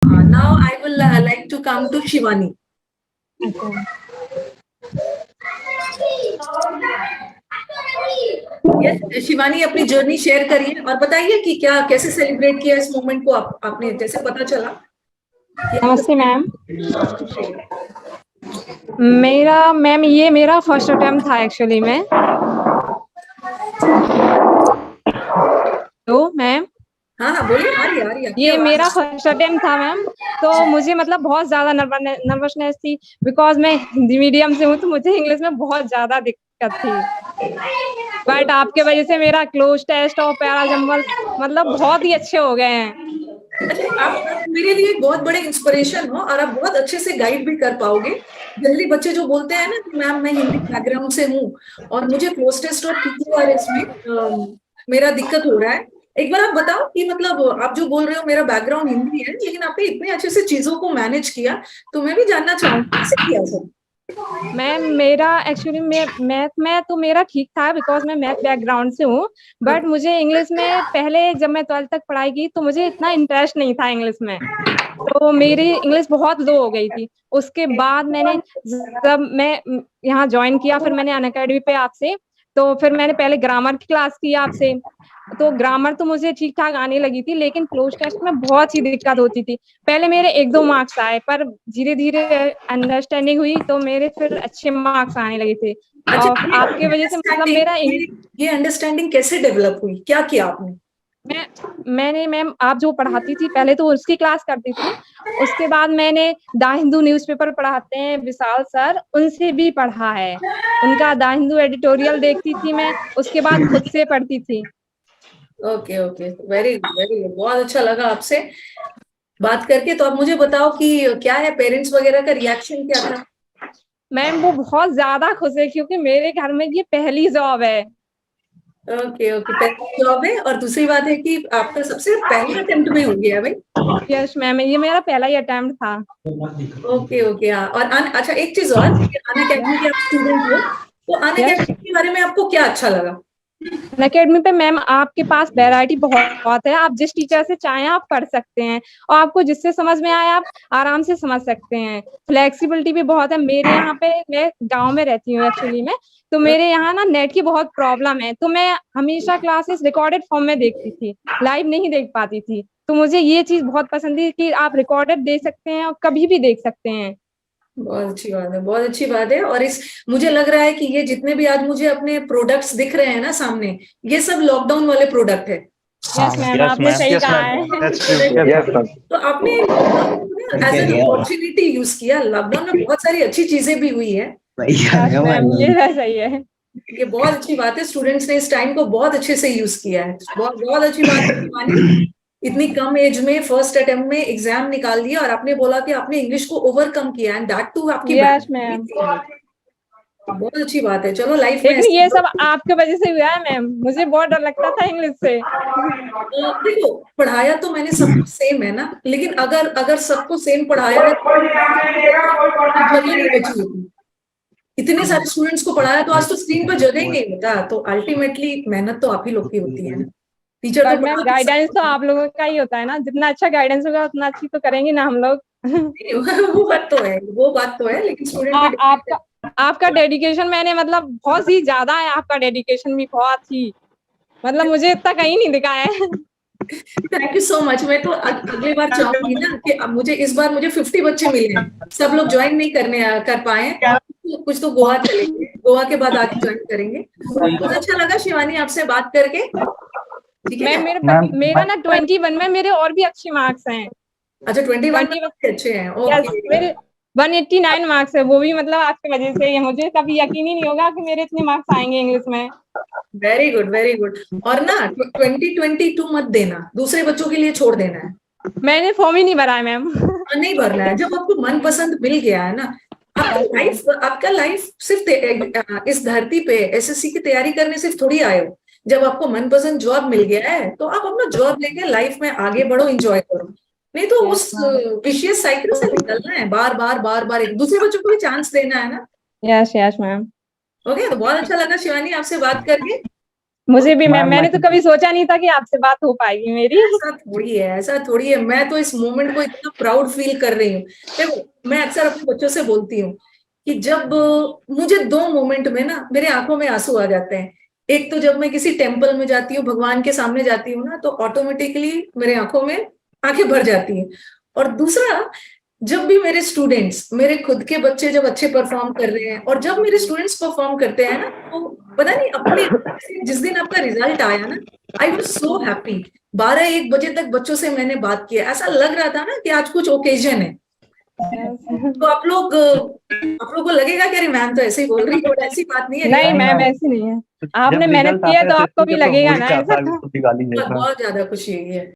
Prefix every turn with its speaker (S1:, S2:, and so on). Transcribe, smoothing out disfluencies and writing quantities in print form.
S1: Now I will like to come to Shivani. Yes, Shivani अपनी journey share करिए और बताइए कि क्या कैसे सेलिब्रेट किया इस मोमेंट को आपने जैसे पता चला।
S2: नमस्ते मैम। मैम ये मेरा फर्स्ट अटेम्प्ट था एक्चुअली में। तो मैम
S1: हाँ बोलिए, आ रही है।
S2: ये मेरा फर्स्ट अटेम्प्ट था मैम, तो मुझे मतलब बहुत ज्यादा नर्वसनेस थी, बिकॉज मैं हिंदी मीडियम से हूँ, तो मुझे इंग्लिश में बहुत ज्यादा दिक्कत थी। बट आपके वजह से मेरा क्लोज टेस्ट और पैरा जंबल मतलब बहुत ही अच्छे हो गए हैं।
S1: आप मेरे लिए बहुत बड़े इंस्पिरेशन हो और आप बहुत अच्छे से गाइड भी कर पाओगे। जनरली बच्चे जो बोलते हैं ना कि मैम मैं हिंदी बैकग्राउंड से हूँ और मुझे क्लोज टेस्ट और पीक्यूआरएस में मेरा दिक्कत हो रहा है, एक बार आप बताओ कि मतलब आप जो बोल रहे हो मेरा बैकग्राउंड हिंदी है लेकिन आपने इतने अच्छे से चीजों को मैनेज किया, तो मैं भी जानना चाहूंगी कैसे किया सब।
S2: मैम मेरा एक्चुअली मैथ में तो मेरा ठीक था, बिकॉज मैं मैथ बैकग्राउंड से हूँ। बट मुझे इंग्लिश में पहले जब मैं 12th तक पढ़ाई की तो मुझे इतना इंटरेस्ट नहीं था इंग्लिश में, तो मेरी इंग्लिश बहुत लो हो गई थी। उसके बाद मैंने जब मैं यहाँ ज्वाइन किया, फिर मैंने अनअकैडमी पे आपसे, तो फिर मैंने पहले ग्रामर की क्लास की आपसे, तो ग्रामर तो मुझे ठीक ठाक आने लगी थी, लेकिन क्लोज टेस्ट में बहुत ही दिक्कत होती थी। पहले मेरे 1-2 मार्क्स आए, पर धीरे धीरे अंडरस्टैंडिंग हुई तो मेरे फिर अच्छे मार्क्स आने लगे थे। और आपके वजह से मतलब मेरा
S1: ये अंडरस्टैंडिंग कैसे डेवलप हुई, क्या किया आपने?
S2: मैंने मैम आप जो पढ़ाती थी पहले तो उसकी क्लास करती थी, उसके बाद मैंने द हिंदू न्यूज़पेपर पढ़ाते हैं विशाल सर, उनसे भी पढ़ा है। उनका द हिंदू एडिटोरियल देखती थी मैं, उसके बाद खुद से पढ़ती थी।
S1: ओके वेरी गुड, बहुत अच्छा लगा आपसे बात करके। तो आप मुझे बताओ कि क्या है पेरेंट्स वगैरह का रिएक्शन क्या था?
S2: मैम वो बहुत ज्यादा खुश है, क्योंकि मेरे घर में ये पहली जॉब है।
S1: ओके पहली जॉब है और दूसरी बात है कि आपका सबसे पहले अटेम्प्ट में हो गया भाई।
S2: यस मैम, ये मेरा पहला ही अटेम्प्ट था।
S1: ओके हाँ। और अच्छा एक चीज और, अनअकैडमी के आप स्टूडेंट हो, तो अनअकैडमी के बारे में आपको क्या अच्छा लगा?
S2: अनअकैडमी पे मैम आपके पास वैरायटी बहुत है, आप जिस टीचर से चाहें आप पढ़ सकते हैं, और आपको जिससे समझ में आए आप आराम से समझ सकते हैं। फ्लेक्सिबिलिटी भी बहुत है। मेरे यहाँ पे, मैं गांव में रहती हूँ एक्चुअली में, तो मेरे यहाँ ना नेट की बहुत प्रॉब्लम है, तो मैं हमेशा क्लासेस रिकॉर्डेड फॉर्म में देखती थी, लाइव नहीं देख पाती थी। तो मुझे ये चीज बहुत पसंद थी कि आप रिकॉर्डेड देख सकते हैं और कभी भी देख सकते हैं।
S1: बहुत अच्छी बात है, बहुत अच्छी बात है। और इस मुझे लग रहा है कि ये जितने भी आज मुझे अपने प्रोडक्ट्स दिख रहे हैं ना सामने, ये सब लॉकडाउन वाले प्रोडक्ट है।
S2: यस मैम, आपने सही कहा है।
S1: तो आपने lockdown as an opportunity use किया। लॉकडाउन में बहुत सारी अच्छी चीजें भी हुई है।
S2: यस मैम, ये सही है।
S1: ये बहुत अच्छी बात है, स्टूडेंट्स ने इस टाइम को बहुत अच्छे से यूज किया है। बहुत बहुत अच्छी बात है शिवानी, इतनी कम एज में फर्स्ट अटेम्प्ट में एग्जाम निकाल दिया और आपने बोला कि आपने इंग्लिश को ओवरकम किया एंड दैट टू आपकी
S2: यस मैम,
S1: बहुत अच्छी बात है। चलो लाइफ में
S2: लेकिन ये सब आपके वजह से हुआ है मैम, मुझे बहुत डर लगता था इंग्लिश से।
S1: देखो पढ़ाया तो मैंने सबको सेम है ना, लेकिन अगर अगर सबको सेम पढ़ाया है तो जगह नहीं बची होती। इतने सारे स्टूडेंट्स को पढ़ाया तो आज तो स्क्रीन पर जगह ही नहीं होता। तो अल्टीमेटली मेहनत तो आप ही लोग की होती है ना, टीचर तो
S2: पर मैम गाइडेंस तो आप लोगों का ही होता है ना, जितना अच्छा गाइडेंस होगा उतना अच्छी तो करेंगे ना हम लोग।
S1: वो बात तो है लेकिन स्टूडेंट भी
S2: आपका डेडिकेशन मैंने मतलब बहुत ही ज्यादा है, आपका डेडिकेशन भी बहुत ही, मतलब मुझे इतना कहीं नहीं दिखा है।
S1: Thank you so much. मैं तो अगली बार चाहूंगी ना कि अब मुझे इस बार मुझे 50 बच्चे मिले हैं, सब लोग ज्वाइन नहीं कर पाए, कुछ तो गोवा चलेंगे, गोवा के बाद आगे ज्वाइन करेंगे। बहुत अच्छा लगा शिवानी आपसे बात करके। ठीक है
S2: मेरा ना 21 में मेरे और भी अच्छे मार्क्स हैं।
S1: अच्छा 21 में अच्छे हैं। ओके
S2: मेरे 189 मार्क्स है, वो भी मतलब आपकी वजह से ही है। मुझे कभी यकीन ही नहीं होगा कि मेरे इतने मार्क्स आएंगे इंग्लिश में।
S1: Very good very good. और ना 2022 मत देना, दूसरे बच्चों के लिए छोड़ देना है।
S2: मैंने फॉर्म ही नहीं भरा है मैम।
S1: नहीं भरना है। जब आपको मनपसंद मिल गया है ना, आपका लाइफ सिर्फ इस धरती पे एसएससी की तैयारी करने सिर्फ थोड़ी आए हो। जब आपको मनपसंद जॉब मिल गया है तो आप अपना जॉब लेके लाइफ में आगे बढ़ो, एंजॉय करो। नहीं तो उस विशियस साइकिल से निकलना है, बार बार एक दूसरे बच्चों को भी चांस देना है ना।
S2: Yes ma'am.
S1: ओके तो बहुत अच्छा लगा शिवानी आपसे बात करके।
S2: मुझे भी मैंने तो कभी सोचा नहीं था कि आपसे बात हो पाएगी मेरी।
S1: ऐसा थोड़ी है, ऐसा थोड़ी है। मैं तो इस मोमेंट को इतना प्राउड फील कर रही हूँ। देखो, मैं अक्सर अपने बच्चों से बोलती हूँ कि जब मुझे 2 मोमेंट में ना मेरे आंखों में आंसू आ जाते हैं। एक तो जब मैं किसी टेम्पल में जाती हूँ, भगवान के सामने जाती हूँ ना, तो ऑटोमेटिकली मेरे आंखों में आंखें भर जाती हैं। और दूसरा, जब भी मेरे स्टूडेंट्स, मेरे खुद के बच्चे जब अच्छे परफॉर्म कर रहे हैं, और जब मेरे स्टूडेंट्स परफॉर्म करते हैं ना, तो पता नहीं अपने, जिस दिन आपका रिजल्ट आया ना, आई वाज सो हैप्पी। 12-1 बजे तक बच्चों से मैंने बात किया, ऐसा लग रहा था ना कि आज कुछ ओकेजन है। तो आप लोग को लगेगा कि अरे मैम तो ऐसे ही बोल रही है, बट ऐसी बात नहीं है,
S2: नहीं
S1: रियल।
S2: मैम ऐसी नहीं है,
S3: जब
S2: आपने मेहनत
S3: रिजल्ट
S2: की है
S3: आता
S2: तो
S3: है
S2: आपको
S3: तो
S2: भी
S3: जब
S2: लगेगा
S3: मूड
S2: ना
S3: पे आता
S2: ऐसा।
S3: है उसको दिवाली जैसा।
S1: बहुत ज्यादा खुशी है।